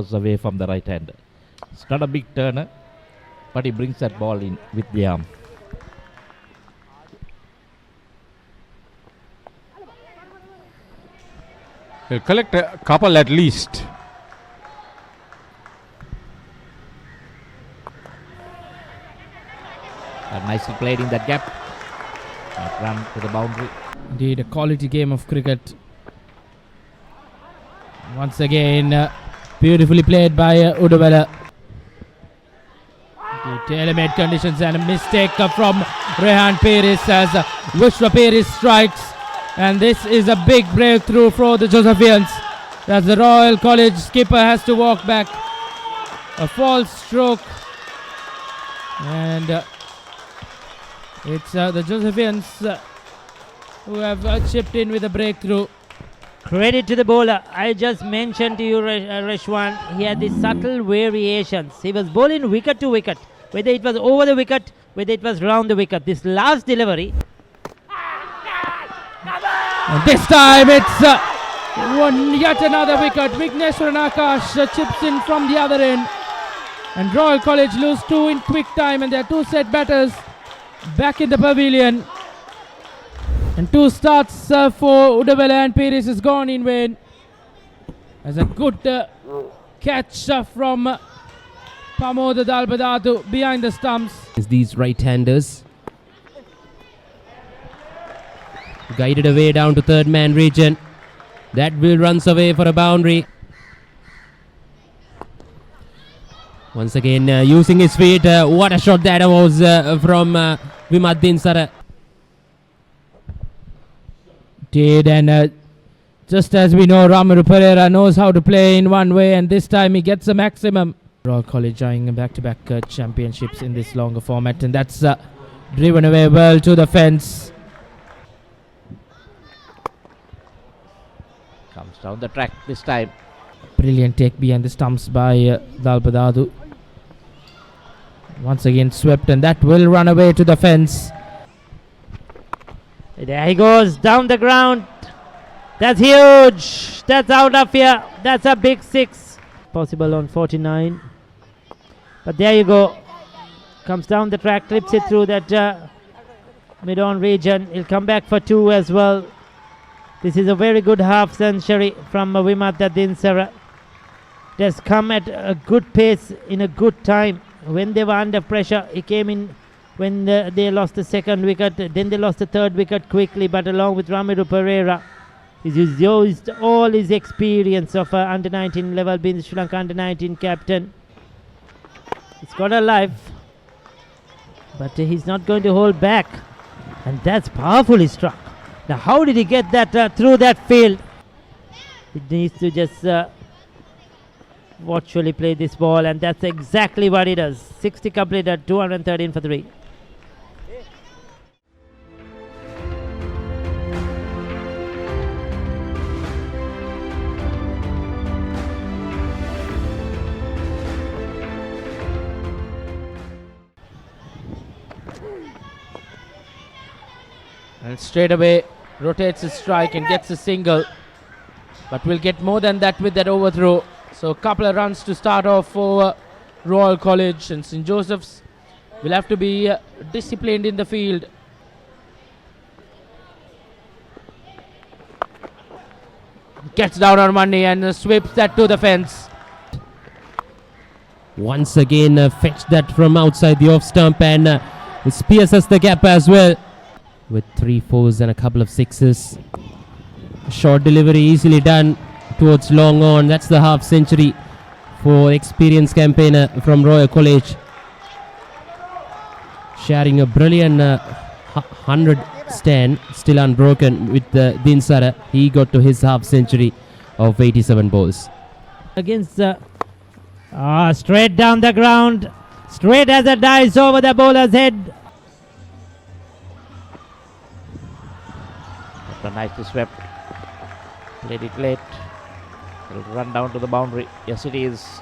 was away from the right hand. It's not a big turner, but he brings that ball in with the arm. He'll collect a couple at least. Nicely played in that gap. That run to the boundary. Indeed, a quality game of cricket. Once again, beautifully played by Uddavela. The tailor-made conditions and a mistake from Rehan Paris as Vishwa Paris strikes. And this is a big breakthrough for the Josephians, as the Royal College skipper has to walk back. A false stroke. And it's the Josephians who have chipped in with a breakthrough. Credit to the bowler. I just mentioned to you, Reshwan, he had these subtle variations. He was bowling wicket to wicket, whether it was over the wicket, whether it was round the wicket. This last delivery. And this time it's yet another wicket. Vigneswaran Akash chips in from the other end. And Royal College lose 2 in quick time, and their 2 set batters back in the pavilion. And 2 starts for Uddavela and Paris is gone in vain. As a good catch from Pramod Dalbadatu behind the stumps. These right-handers guided away down to third man region. That will runs away for a boundary. Once again using his feet. What a shot that was from Vimad Dinsara. And just as we know, Ramiru Pereira knows how to play in one way, and this time he gets a maximum. Royal College eyeing back-to-back championships in this longer format, and that's driven away well to the fence. Comes down the track this time. Brilliant take behind the stumps by Dalbadadu. Once again swept, and that will run away to the fence. There he goes, down the ground. That's huge. That's out of here. That's a big 6. Possible on 49. But there you go. Comes down the track, clips it through that mid-on region. He'll come back for 2 as well. This is a very good half century from Vimad Dinsara. It has come at a good pace in a good time. When they were under pressure, he came in when they lost the 2nd wicket. Then they lost the 3rd wicket quickly, but along with Ramiru Pereira, he's used all his experience of under 19 level, being the Sri Lanka under 19 captain. He's got a life, but he's not going to hold back, and that's powerfully struck. Now how did he get that through that field? He needs to just watchfully play this ball, and that's exactly what he does. 60 completed, 213 for 3. And straight away rotates his strike and gets a single. But we'll get more than that with that overthrow. So a couple of runs to start off for Royal College, and St. Joseph's will have to be disciplined in the field. Gets down on money and sweeps that to the fence. Once again fetched that from outside the off stump, and pierces the gap as well with 3 4s and a couple of 6s. Short delivery easily done towards long on. That's the half century for experienced campaigner from Royal College, sharing a brilliant 100 stand, still unbroken with Dinsara. He got to his half century of 87 balls. Against straight down the ground, straight as a dice over the bowler's head. After nicely swept, played it late. It'll run down to the boundary. Yes, it is.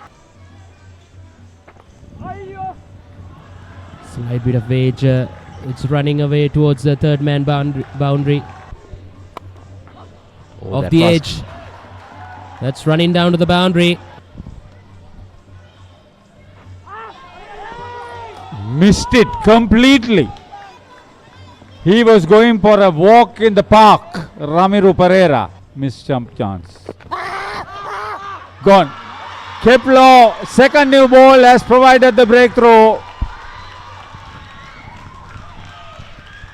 Slight bit of wage. It's running away towards the third man boundary. Off the edge. That's running down to the boundary. Missed it completely. He was going for a walk in the park. Ramiro Pereira. Missed jump chance. Gone. Keplo, second new ball, has provided the breakthrough.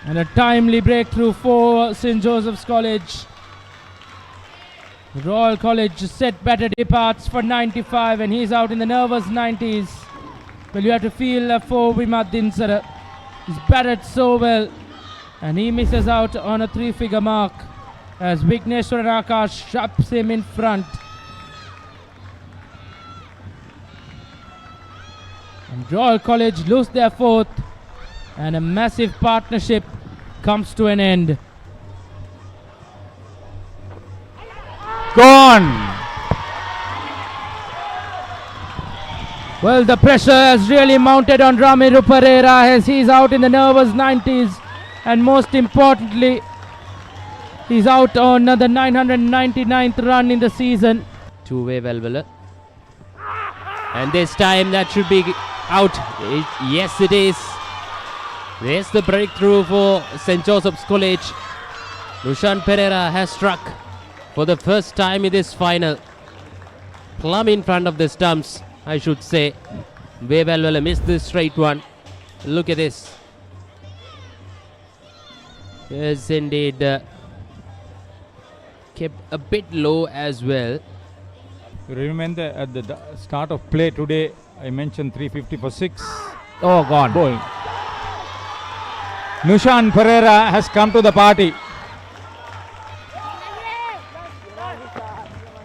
And a timely breakthrough for St. Joseph's College. Royal College set batter departs for 95 and he's out in the nervous 90s. Well, you have to feel for Vimat Dinsara. He's batted so well and he misses out on a 3-figure mark as Vigneshwaran Akash shoves him in front. And Royal College lose their fourth and a massive partnership comes to an end. Gone. Well, the pressure has really mounted on Ramiro Pereira as he's out in the nervous 90s and most importantly he's out on the 999th run in the season. Two-way Velvela. And this time that should be out. Yes, it is. There's the breakthrough for St. Joseph's College. Rushan Pereira has struck for the first time in this final. Plumb in front of the stumps, I should say. Velvela missed this straight one. Look at this. Yes, indeed. Kept a bit low as well. Remember at the start of play today, I mentioned 350 for 6. Oh, gone. Ball. Nushan Pereira has come to the party.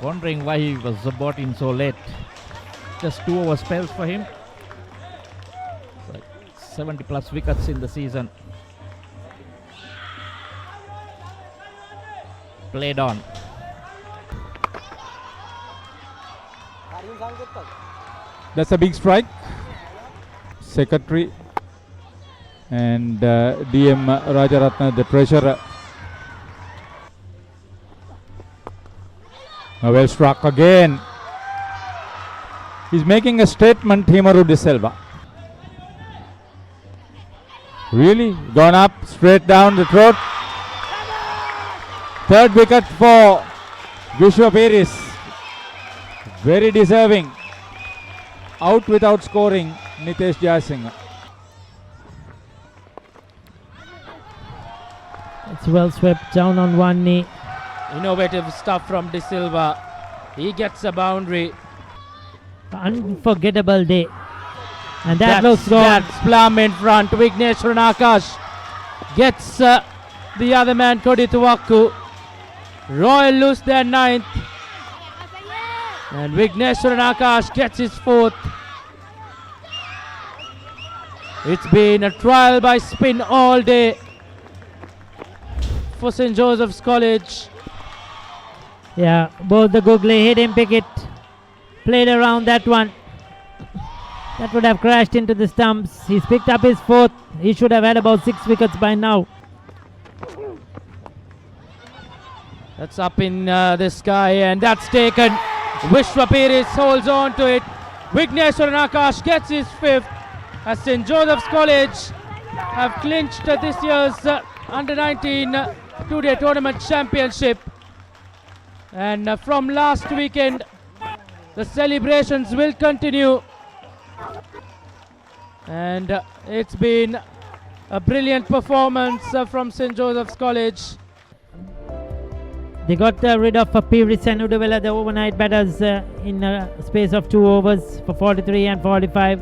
Wondering why he was brought in so late. Just 2 over spells for him. Like 70 plus wickets in the season. Played on. That's a big strike. Secretary and DM Rajaratna, the treasurer. Well struck again. He's making a statement, Himaru De Silva. Really? Gone up, straight down the throat. Third wicket for Vishwa Peris. Very deserving. Out without scoring, Nitesh Jayasinghe. It's well swept down on one knee. Innovative stuff from De Silva. He gets a boundary. Unforgettable day. And that looks gone. That's plumb in front. Vigneshwaran Akash gets the other man, Kodi Tuwaku. Royal lose their 9th. And Vigneshwaran Akash gets his 4th. It's been a trial by spin all day for St. Joseph's College. Yeah, both the Google hit him, Pickett. Played around that one. That would have crashed into the stumps. He's picked up his 4th. He should have had about 6 wickets by now. That's up in the sky and that's taken. Vishwa Peris holds on to it. Vigneshwaran Akash gets his 5th as St. Joseph's College have clinched this year's Under-19 two-day tournament championship. And from last weekend, the celebrations will continue. And it's been a brilliant performance from St. Joseph's College. They got rid of Peris and Udavela, the overnight batters, in a space of 2 overs for 43 and 45.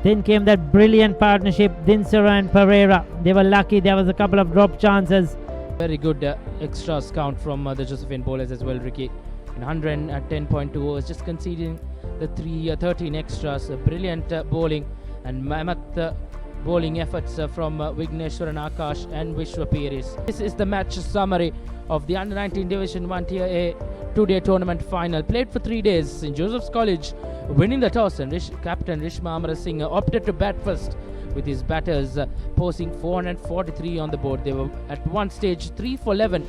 Then came that brilliant partnership, Dinsara and Pereira. They were lucky. There was a couple of drop chances. Very good extras count from the Josephine bowlers as well, Ricky. In 110.2 overs, just conceding the 13 extras. Brilliant bowling and mammoth bowling efforts from Vigneshwaran Akash and Vishwa Peris. This is the match summary of the Under-19 Division 1 Tier A two-day tournament final. Played for 3 days. St. Joseph's College winning the toss, and Captain Rishma Amarasinghe opted to bat first with his batters posing 443 on the board. They were at one stage 3 for 11